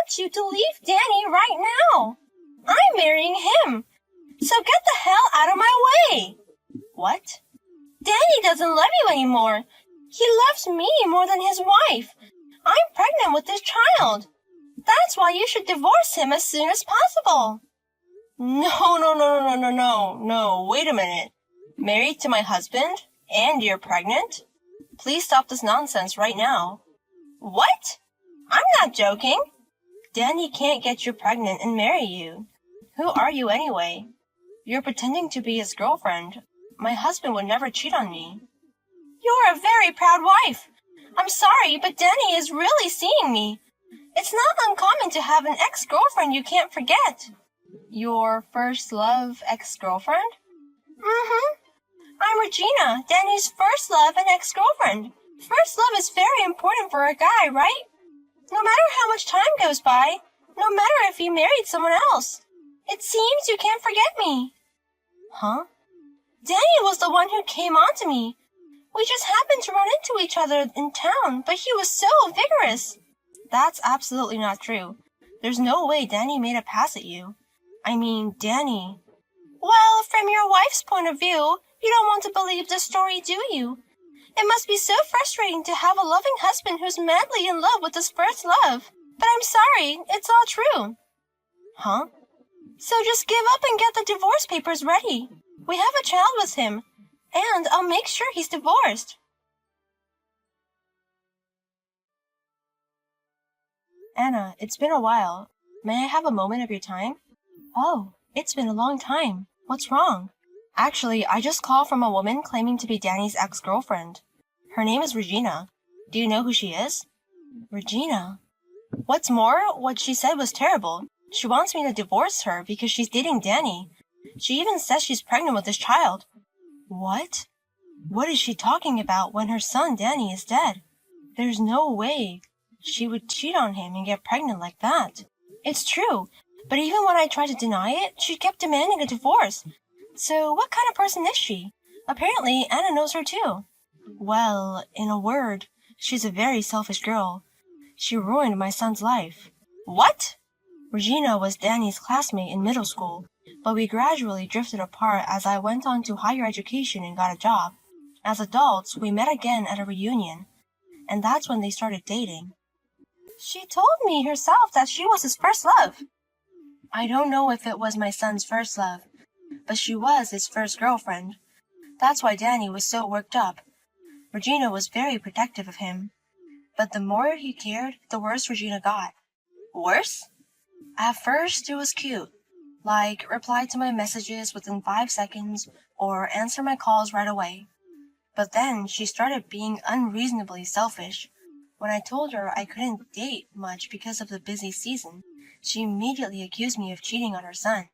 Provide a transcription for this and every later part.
want you to leave Danny right now. I'm marrying him. So get the hell out of my way. What? Danny doesn't love you anymore. He loves me more than his wife. I'm pregnant with this child. That's why you should divorce him as soon as possible. No, wait a minute. Married to my husband? And you're pregnant? Please stop this nonsense right now. What? I'm not joking. Danny can't get you pregnant and marry you. Who are you anyway? You're pretending to be his girlfriend. My husband would never cheat on me. You're a very proud wife. I'm sorry, but Danny is really seeing me. It's not uncommon to have an ex-girlfriend you can't forget. Your first love ex-girlfriend? Mm-hmm. I'm Regina, Danny's first love and ex-girlfriend. First love is very important for a guy, right? No matter how much time goes by, no matter if you married someone else. It seems you can't forget me. Huh? Danny was the one who came on to me. We just happened to run into each other in town, but he was so vigorous. That's absolutely not true. There's no way Danny made a pass at you. I mean, Danny. Well, from your wife's point of view, you don't want to believe this story, do you? It must be so frustrating to have a loving husband who's madly in love with his first love. But I'm sorry, it's all true. Huh? So just give up and get the divorce papers ready. We have a child with him, and I'll make sure he's divorced. Anna, it's been a while. May I have a moment of your time? Oh, it's been a long time. What's wrong? Actually, I just called from a woman claiming to be Danny's ex-girlfriend. Her name is Regina. Do you know who she is? Regina? What's more, what she said was terrible. She wants me to divorce her because she's dating Danny. She even says she's pregnant with this child. What? What is she talking about when her son Danny is dead? There's no way she would cheat on him and get pregnant like that. It's true, but even when I tried to deny it, she kept demanding a divorce. So what kind of person is she? Apparently, Anna knows her too. Well, in a word, she's a very selfish girl. She ruined my son's life. What? Regina was Danny's classmate in middle school, but we gradually drifted apart as I went on to higher education and got a job. As adults, we met again at a reunion, and that's when they started dating. She told me herself that she was his first love. I don't know if it was my son's first love, but she was his first girlfriend. That's why Danny was so worked up. Regina was very protective of him. But the more he cared, the worse Regina got. Worse? At first, it was cute. Like, reply to my messages within 5 seconds or answer my calls right away. But then she started being unreasonably selfish. When I told her I couldn't date much because of the busy season, she immediately accused me of cheating on her son.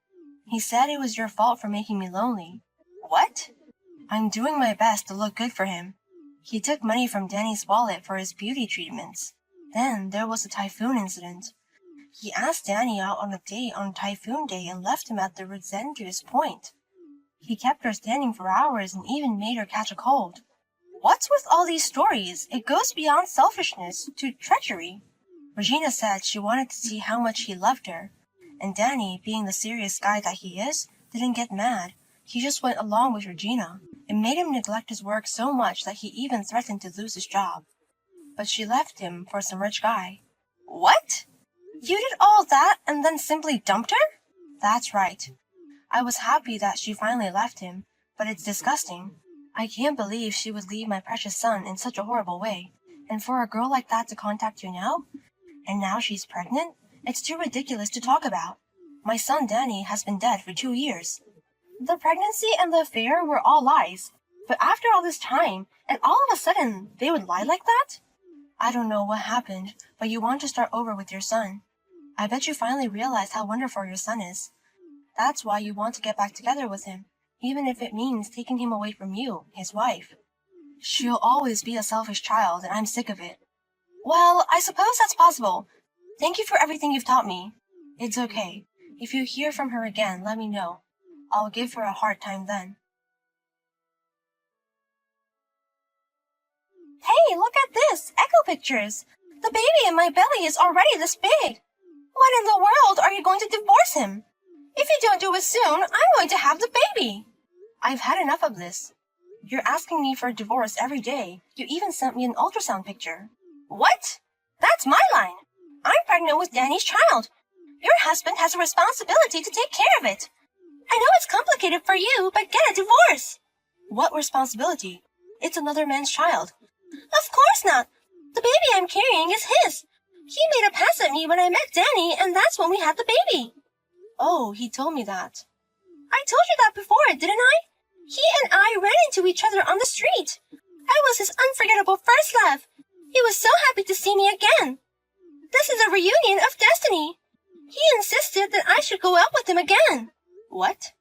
He said it was your fault for making me lonely. What? I'm doing my best to look good for him. He took money from Danny's wallet for his beauty treatments. Then there was the typhoon incident. He asked Danny out on a date on Typhoon Day and left him at the Resendius Point. He kept her standing for hours and even made her catch a cold. What's with all these stories? It goes beyond selfishness to treachery. Regina said she wanted to see how much he loved her, and Danny, being the serious guy that he is, didn't get mad. He just went along with Regina. It made him neglect his work so much that he even threatened to lose his job. But she left him for some rich guy. What? You did all that and then simply dumped her? That's right. I was happy that she finally left him, but it's disgusting. I can't believe she would leave my precious son in such a horrible way. And for a girl like that to contact you now? And now she's pregnant? It's too ridiculous to talk about. My son Danny has been dead for 2 years. The pregnancy and the affair were all lies. But after all this time, and all of a sudden, they would lie like that? I don't know what happened, but you want to start over with your son. I bet you finally realize how wonderful your son is. That's why you want to get back together with him, even if it means taking him away from you, his wife. She'll always be a selfish child, and I'm sick of it. Well, I suppose that's possible. Thank you for everything you've taught me. It's okay. If you hear from her again, let me know. I'll give her a hard time then. Hey, look at this! Echo pictures! The baby in my belly is already this big! When in the world are you going to divorce him? If you don't do it soon, I'm going to have the baby. I've had enough of this. You're asking me for a divorce every day. You even sent me an ultrasound picture. What? That's my line. I'm pregnant with Danny's child. Your husband has a responsibility to take care of it. I know it's complicated for you, but get a divorce. What responsibility? It's another man's child. Of course not. The baby I'm carrying is his. He made a pass at me when I met Danny, and that's when we had the baby. Oh, he told me that. I told you that before, didn't I? He and I ran into each other on the street. I was his unforgettable first love. He was so happy to see me again. This is a reunion of destiny. He insisted that I should go out with him again. What?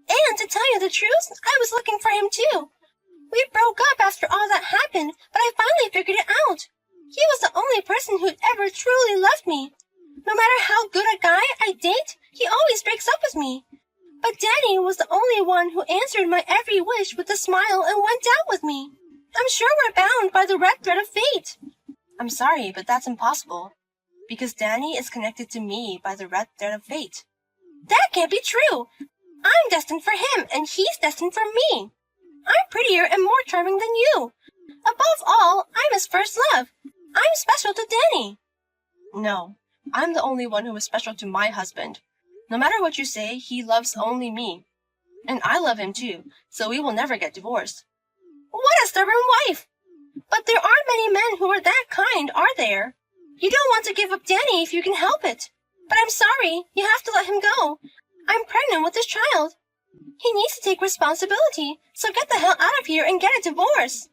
And to tell you the truth, I was looking for him too. We broke up after all that happened, but I finally figured it out. He was the only person who'd ever truly loved me. No matter how good a guy I date, he always breaks up with me. But Danny was the only one who answered my every wish with a smile and went out with me. I'm sure we're bound by the red thread of fate. I'm sorry, but that's impossible. Because Danny is connected to me by the red thread of fate. That can't be true. I'm destined for him, and he's destined for me. I'm prettier and more charming than you. Above all, I'm his first love. I'm special to Danny. No, I'm the only one who is special to my husband. No matter what you say, he loves only me. And I love him too, so we will never get divorced. What a stubborn wife! But there aren't many men who are that kind, are there? You don't want to give up Danny if you can help it. But I'm sorry, you have to let him go. I'm pregnant with this child. He needs to take responsibility, so get the hell out of here and get a divorce.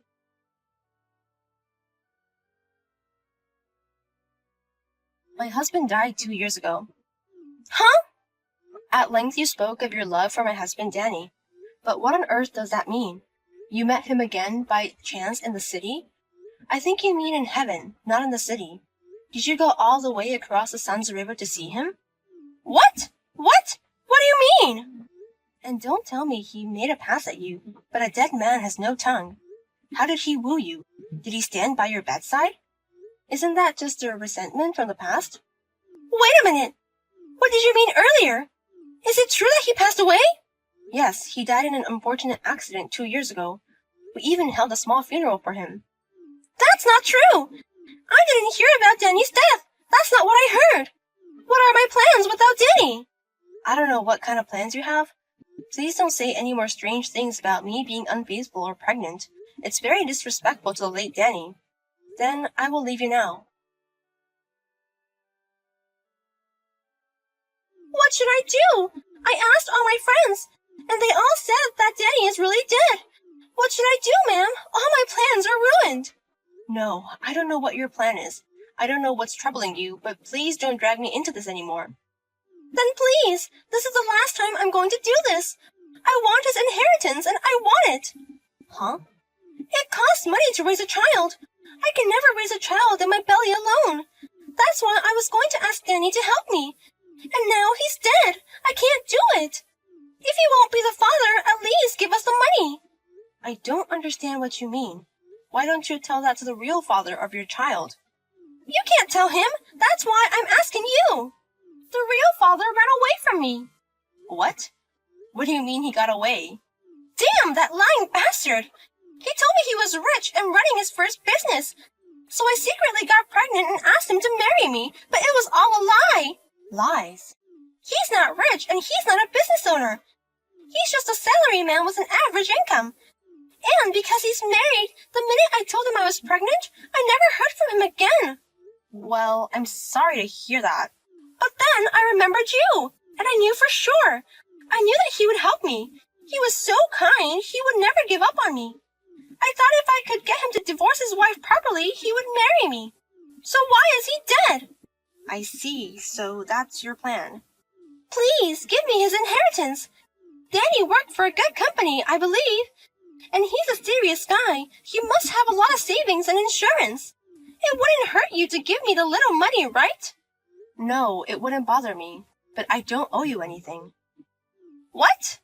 My husband died 2 years ago. Huh? At length you spoke of your love for my husband Danny. But what on earth does that mean? You met him again by chance in the city? I think you mean in heaven, not in the city. Did you go all the way across the Sun's River to see him? What? What? What do you mean? And don't tell me he made a pass at you, but a dead man has no tongue. How did he woo you? Did he stand by your bedside? Isn't that just a resentment from the past? Wait a minute! What did you mean earlier? Is it true that he passed away? Yes, he died in an unfortunate accident 2 years ago. We even held a small funeral for him. That's not true! I didn't hear about Danny's death. That's not what I heard. What are my plans without Danny? I don't know what kind of plans you have. Please don't say any more strange things about me being unfaithful or pregnant. It's very disrespectful to the late Danny. Then I will leave you now. What should I do? I asked all my friends, and they all said that Danny is really dead. What should I do, ma'am? All my plans are ruined. No, I don't know what your plan is. I don't know what's troubling you, but please don't drag me into this anymore. Then please, this is the last time I'm going to do this. I want his inheritance, and I want it. Huh? It costs money to raise a child. I can never raise a child in my belly alone. That's why I was going to ask Danny to help me. And now he's dead. I can't do it. If he won't be the father, at least give us the money. I don't understand what you mean. Why don't you tell that to the real father of your child? You can't tell him. That's why I'm asking you. The real father ran away from me. What? What do you mean he got away? Damn, that lying bastard! He told me he was rich and running his first business. So I secretly got pregnant and asked him to marry me, but it was all a lie. Lies? He's not rich and he's not a business owner. He's just a salaryman with an average income. And because he's married, the minute I told him I was pregnant, I never heard from him again. Well, I'm sorry to hear that. But then I remembered you, and I knew for sure. I knew that he would help me. He was so kind, he would never give up on me. I thought if I could get him to divorce his wife properly, he would marry me. So why is he dead? I see, so that's your plan. Please, give me his inheritance. Danny worked for a good company, I believe. And he's a serious guy. He must have a lot of savings and insurance. It wouldn't hurt you to give me the little money, right? No, it wouldn't bother me. But I don't owe you anything. What?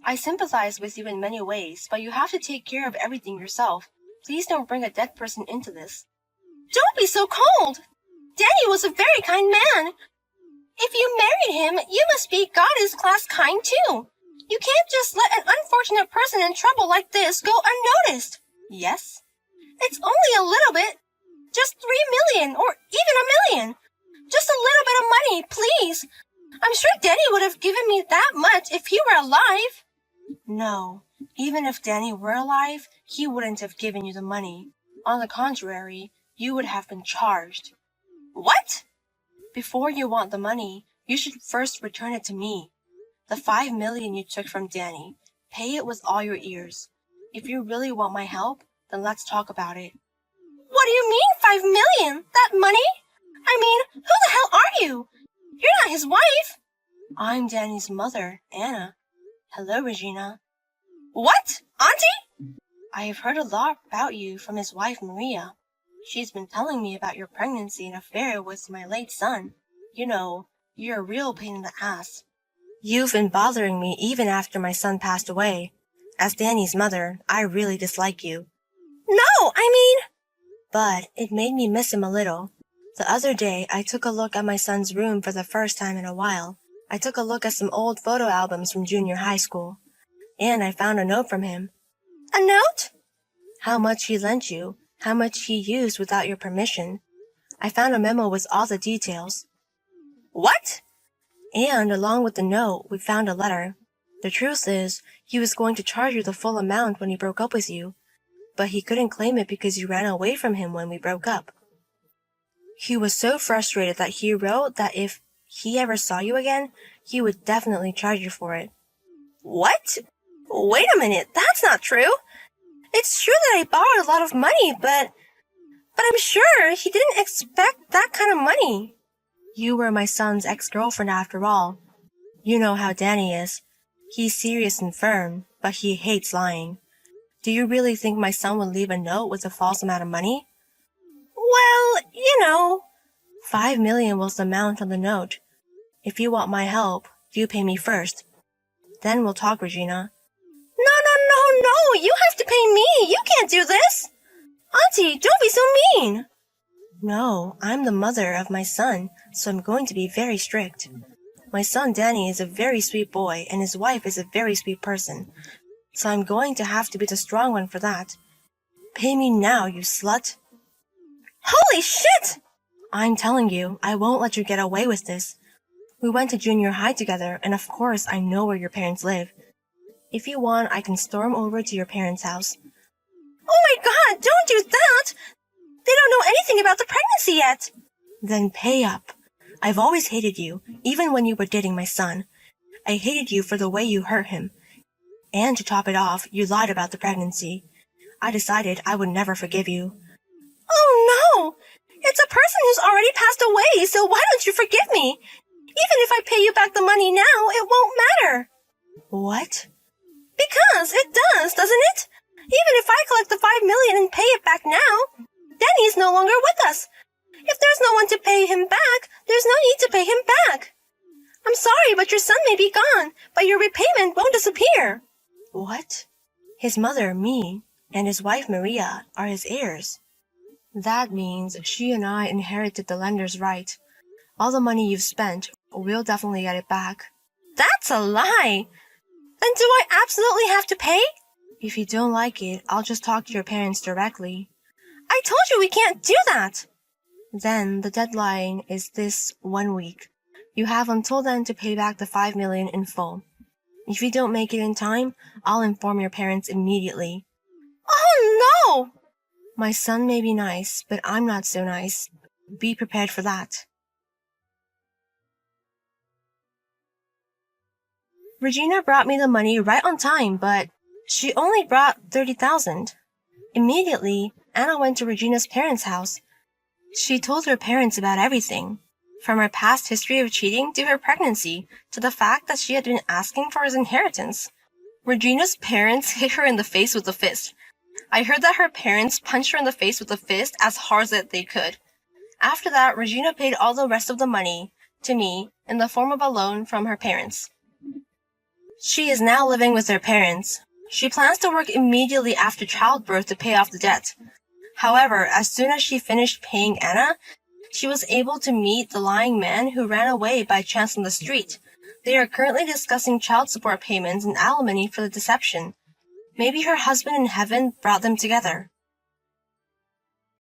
I sympathize with you in many ways, but you have to take care of everything yourself. Please don't bring a dead person into this. Don't be so cold! Danny was a very kind man. If you married him, you must be goddess-class kind too. You can't just let an unfortunate person in trouble like this go unnoticed. Yes? It's only a little bit. Just 3 million, or even a million. Just a little bit of money, please. I'm sure Danny would have given me that much if he were alive. No, even if Danny were alive, he wouldn't have given you the money. On the contrary, you would have been charged. What? Before you want the money, you should first return it to me. The 5 million you took from Danny, pay it with all your ears. If you really want my help, then let's talk about it. What do you mean 5 million? That money? I mean, who the hell are you? You're not his wife. I'm Danny's mother, Anna. Hello, Regina. What? Auntie? I have heard a lot about you from his wife, Maria. She's been telling me about your pregnancy and affair with my late son. You know, you're a real pain in the ass. You've been bothering me even after my son passed away. As Danny's mother, I really dislike you. No, I mean... But it made me miss him a little. The other day, I took a look at my son's room for the first time in a while. I took a look at some old photo albums from junior high school. And I found a note from him. A note? How much he lent you, how much he used without your permission. I found a memo with all the details. What? And along with the note, we found a letter. The truth is, he was going to charge you the full amount when he broke up with you, but he couldn't claim it because you ran away from him when we broke up. He was so frustrated that he wrote that if he ever saw you again, he would definitely charge you for it. What? Wait a minute, that's not true. It's true that I borrowed a lot of money, but I'm sure he didn't expect that kind of money. You were my son's ex-girlfriend after all. You know how Danny is. He's serious and firm, but he hates lying. Do you really think my son would leave a note with a false amount of money? Well, you know. 5 million was the amount on the note. If you want my help, you pay me first. Then we'll talk, Regina. No, you have to pay me. You can't do this. Auntie, don't be so mean. No, I'm the mother of my son, so I'm going to be very strict. My son Danny is a very sweet boy, and his wife is a very sweet person, so I'm going to have to be the strong one for that. Pay me now, you slut. Holy shit! I'm telling you, I won't let you get away with this. We went to junior high together, and of course I know where your parents live. If you want, I can storm over to your parents' house. Oh my god, don't do that! They don't know anything about the pregnancy yet. Then pay up. I've always hated you, even when you were dating my son. I hated you for the way you hurt him. And to top it off, you lied about the pregnancy. I decided I would never forgive you. Oh no! It's a person who's already passed away, so why don't you forgive me? Even if I pay you back the money now, it won't matter. What? Because it does, doesn't it? Even if I collect the 5 million and pay it back now, Danny's no longer with us. If there's no one to pay him back, there's no need to pay him back. I'm sorry, but your son may be gone, but your repayment won't disappear. What? His mother, me, and his wife, Maria, are his heirs. That means she and I inherited the lender's right. All the money you've spent, we'll definitely get it back. That's a lie! Then do I absolutely have to pay? If you don't like it, I'll just talk to your parents directly. I told you we can't do that! Then the deadline is this 1 week. You have until then to pay back the 5 million in full. If you don't make it in time, I'll inform your parents immediately. Oh no! My son may be nice, but I'm not so nice. Be prepared for that. Regina brought me the money right on time, but she only brought 30,000. Immediately, Anna went to Regina's parents' house. She told her parents about everything, from her past history of cheating to her pregnancy, to the fact that she had been asking for his inheritance. Regina's parents hit her in the face with a fist. I heard that her parents punched her in the face with a fist as hard as they could. After that, Regina paid all the rest of the money to me in the form of a loan from her parents. She is now living with her parents. She plans to work immediately after childbirth to pay off the debt. However, as soon as she finished paying Anna, She was able to meet the lying man who ran away by chance on the street. They are currently discussing child support payments and alimony for the deception. Maybe her husband in heaven brought them together.